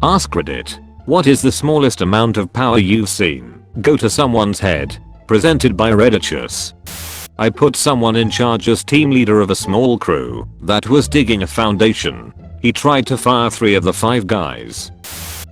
AskReddit. What is the smallest amount of power you've seen go to someone's head? Presented by Redditous. I put someone in charge as team leader of a small crew that was digging a foundation. He tried to fire 3 of the 5 guys.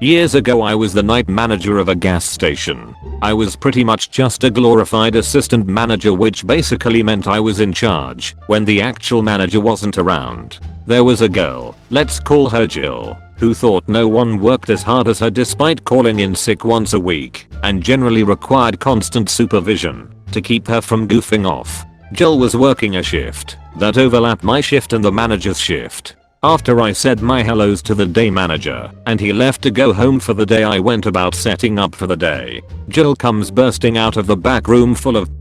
Years ago I was the night manager of a gas station. I was pretty much just a glorified assistant manager, which basically meant I was in charge when the actual manager wasn't around. There was a girl, let's call her Jill, who thought no one worked as hard as her despite calling in sick once a week and generally required constant supervision to keep her from goofing off. Jill was working a shift that overlapped my shift and the manager's shift. After I said my hellos to the day manager and he left to go home for the day, I went about setting up for the day. Jill comes bursting out of the back room full of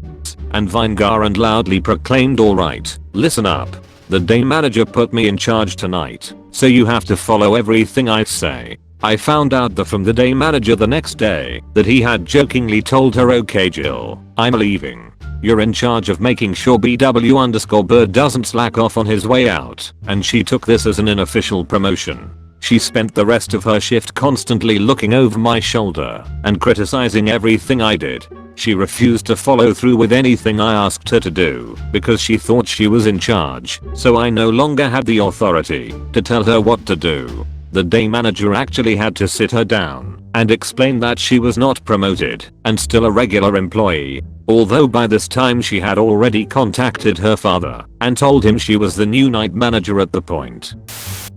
and Vinegar and loudly proclaimed, "Alright, listen up. The day manager put me in charge tonight, so you have to follow everything I say." I found out from the day manager the next day that he had jokingly told her, "Okay Jill, I'm leaving. You're in charge of making sure BW_bird doesn't slack off on his way out," and she took this as an unofficial promotion. She spent the rest of her shift constantly looking over my shoulder and criticizing everything I did. She refused to follow through with anything I asked her to do because she thought she was in charge, so I no longer had the authority to tell her what to do. The day manager actually had to sit her down and explain that she was not promoted and still a regular employee, although by this time she had already contacted her father and told him she was the new night manager at the point.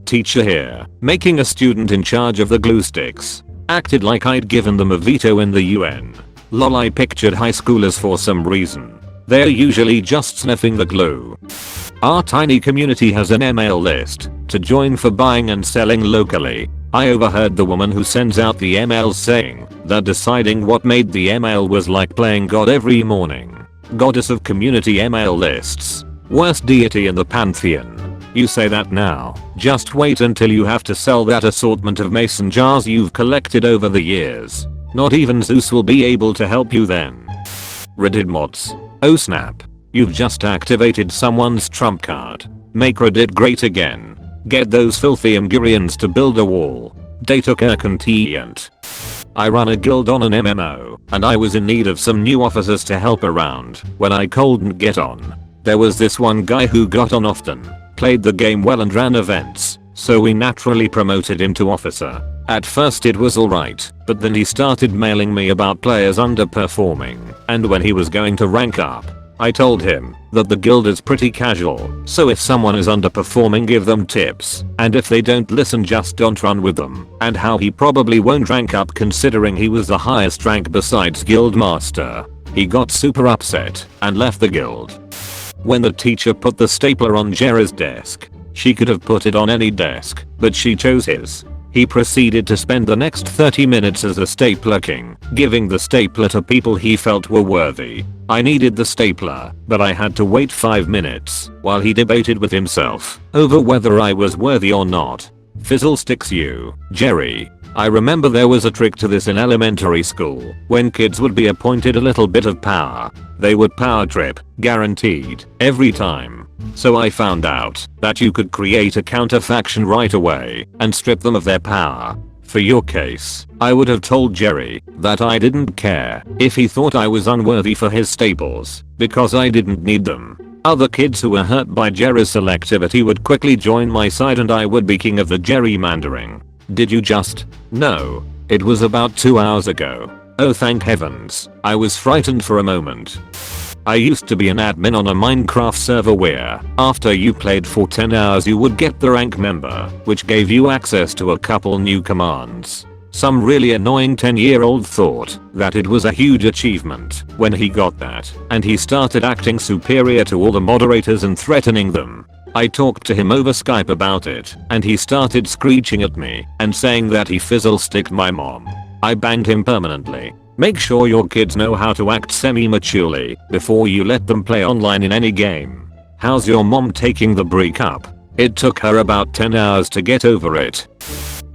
Teacher here, making a student in charge of the glue sticks. Acted like I'd given them a veto in the UN. Lol, I pictured high schoolers for some reason. They're usually just sniffing the glue. Our tiny community has an email list to join for buying and selling locally. I overheard the woman who sends out the emails saying that deciding what made the email was like playing God every morning. Goddess of community email lists. Worst deity in the pantheon. You say that now, just wait until you have to sell that assortment of mason jars you've collected over the years. Not even Zeus will be able to help you then. Reddit mods. Oh snap. You've just activated someone's trump card. Make Reddit great again. Get those filthy Amgirians to build a wall. Data content. I run a guild on an MMO, and I was in need of some new officers to help around when I couldn't get on. There was this one guy who got on often, played the game well and ran events, so we naturally promoted him to officer. At first it was alright, but then he started mailing me about players underperforming, and when he was going to rank up, I told him that the guild is pretty casual, so if someone is underperforming give them tips, and if they don't listen just don't run with them, and how he probably won't rank up considering he was the highest rank besides guild master. He got super upset and left the guild. When the teacher put the stapler on Jerry's desk, she could have put it on any desk, but she chose his. He proceeded to spend the next 30 minutes as a stapler king, giving the stapler to people he felt were worthy. I needed the stapler, but I had to wait 5 minutes while he debated with himself over whether I was worthy or not. Fizzle sticks you, Jerry. I remember there was a trick to this in elementary school. When kids would be appointed a little bit of power, they would power trip, guaranteed, every time. So I found out that you could create a counterfaction right away and strip them of their power. For your case, I would have told Jerry that I didn't care if he thought I was unworthy for his staples, because I didn't need them. Other kids who were hurt by Jerry's selectivity would quickly join my side and I would be king of the gerrymandering. Did you just? No. It was about 2 hours ago. Oh thank heavens. I was frightened for a moment. I used to be an admin on a Minecraft server where, after you played for 10 hours you would get the rank member, which gave you access to a couple new commands. Some really annoying 10-year-old thought that it was a huge achievement when he got that, and he started acting superior to all the moderators and threatening them. I talked to him over Skype about it, and he started screeching at me and saying that he fizzle-sticked my mom. I banned him permanently. Make sure your kids know how to act semi-maturely before you let them play online in any game. How's your mom taking the breakup? It took her about 10 hours to get over it.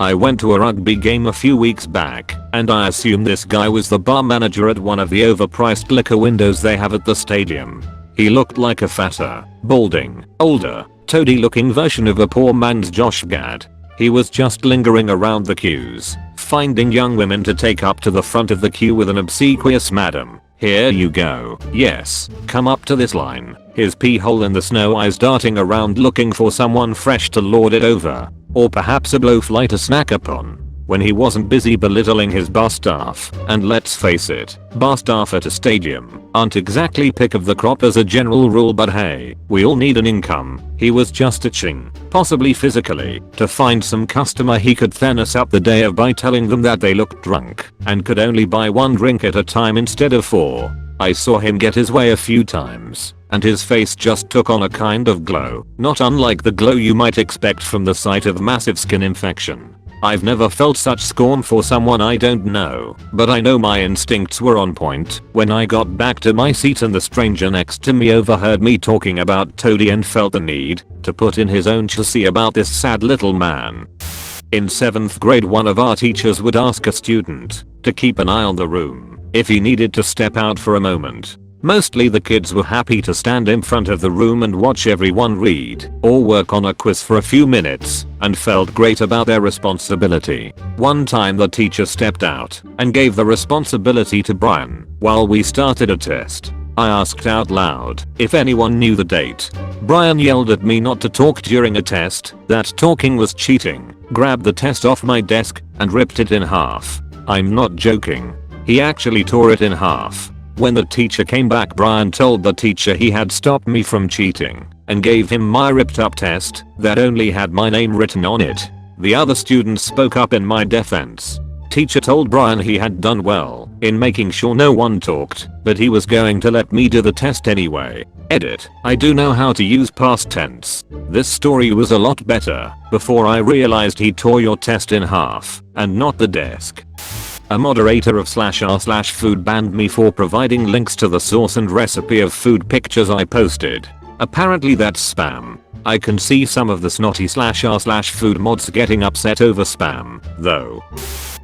I went to a rugby game a few weeks back, and I assume this guy was the bar manager at one of the overpriced liquor windows they have at the stadium. He looked like a fatter, balding, older, toady looking version of a poor man's Josh Gad. He was just lingering around the queues, finding young women to take up to the front of the queue with an obsequious "Madam, here you go. Yes, come up to this line." His pee hole in the snow, eyes darting around looking for someone fresh to lord it over. Or perhaps a blowfly to snack upon. When he wasn't busy belittling his bar staff, and let's face it, bar staff at a stadium aren't exactly pick of the crop as a general rule, but hey, we all need an income. He was just itching, possibly physically, to find some customer he could Thanos up the day of by telling them that they looked drunk and could only buy one drink at a time instead of 4. I saw him get his way a few times, and his face just took on a kind of glow, not unlike the glow you might expect from the sight of massive skin infection. I've never felt such scorn for someone I don't know, but I know my instincts were on point when I got back to my seat and the stranger next to me overheard me talking about Toadie and felt the need to put in his own chassis about this sad little man. In 7th grade, one of our teachers would ask a student to keep an eye on the room if he needed to step out for a moment. Mostly the kids were happy to stand in front of the room and watch everyone read or work on a quiz for a few minutes and felt great about their responsibility. One time the teacher stepped out and gave the responsibility to Brian while we started a test. I asked out loud if anyone knew the date. Brian yelled at me not to talk during a test, that talking was cheating, grabbed the test off my desk and ripped it in half. I'm not joking. He actually tore it in half. When the teacher came back, Brian told the teacher he had stopped me from cheating and gave him my ripped up test that only had my name written on it. The other students spoke up in my defense. Teacher told Brian he had done well in making sure no one talked, but he was going to let me do the test anyway. Edit. I do know how to use past tense. This story was a lot better before I realized he tore your test in half and not the desk. A moderator of /r/food banned me for providing links to the source and recipe of food pictures I posted. Apparently that's spam. I can see some of the snotty /r/food mods getting upset over spam, though.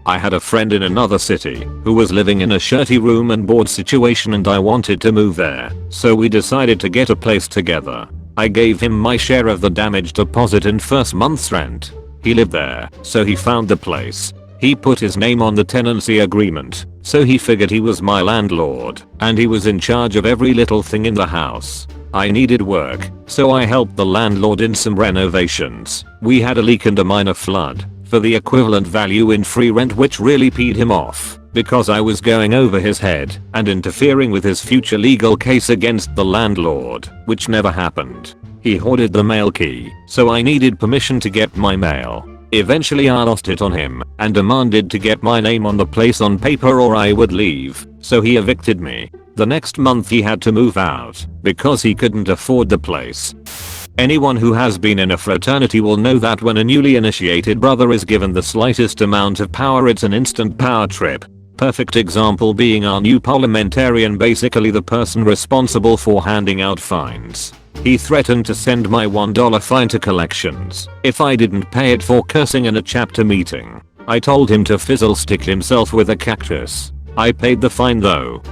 I had a friend in another city who was living in a shirty room and board situation, and I wanted to move there, so we decided to get a place together. I gave him my share of the damage deposit and first month's rent. He lived there, so he found the place. He put his name on the tenancy agreement, so he figured he was my landlord, and he was in charge of every little thing in the house. I needed work, so I helped the landlord in some renovations. We had a leak and a minor flood for the equivalent value in free rent, which really peed him off because I was going over his head and interfering with his future legal case against the landlord, which never happened. He hoarded the mail key, so I needed permission to get my mail. Eventually I lost it on him and demanded to get my name on the place on paper or I would leave, so he evicted me. The next month he had to move out because he couldn't afford the place. Anyone who has been in a fraternity will know that when a newly initiated brother is given the slightest amount of power, it's an instant power trip. Perfect example being our new parliamentarian, basically the person responsible for handing out fines. He threatened to send my $1 fine to collections if I didn't pay it for cursing in a chapter meeting. I told him to fizzle stick himself with a cactus. I paid the fine though.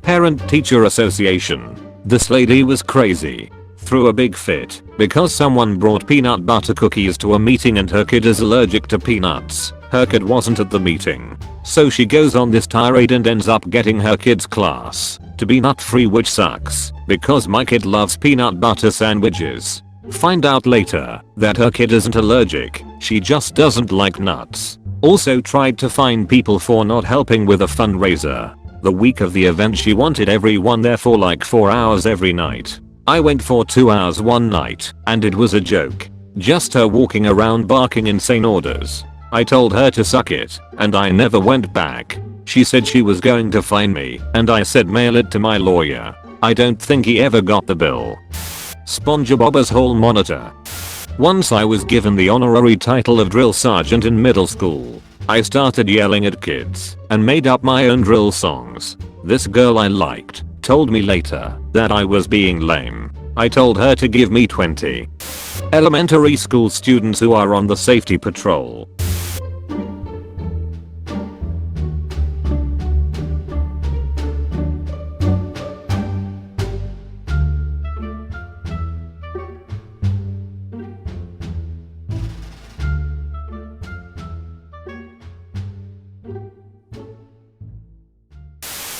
Parent-teacher association. This lady was crazy. Threw a big fit because someone brought peanut butter cookies to a meeting and her kid is allergic to peanuts. Her kid wasn't at the meeting, so she goes on this tirade and ends up getting her kid's class to be nut free, which sucks because my kid loves peanut butter sandwiches. Find out later that her kid isn't allergic, she just doesn't like nuts. Also tried to fine people for not helping with a fundraiser. The week of the event she wanted everyone there for like 4 hours every night. I went for 2 hours one night and it was a joke. Just her walking around barking insane orders. I told her to suck it and I never went back. She said she was going to fine me and I said mail it to my lawyer. I don't think he ever got the bill. SpongeBob's hall monitor. Once I was given the honorary title of drill sergeant in middle school. I started yelling at kids and made up my own drill songs. This girl I liked told me later that I was being lame. I told her to give me 20. Elementary school students who are on the safety patrol.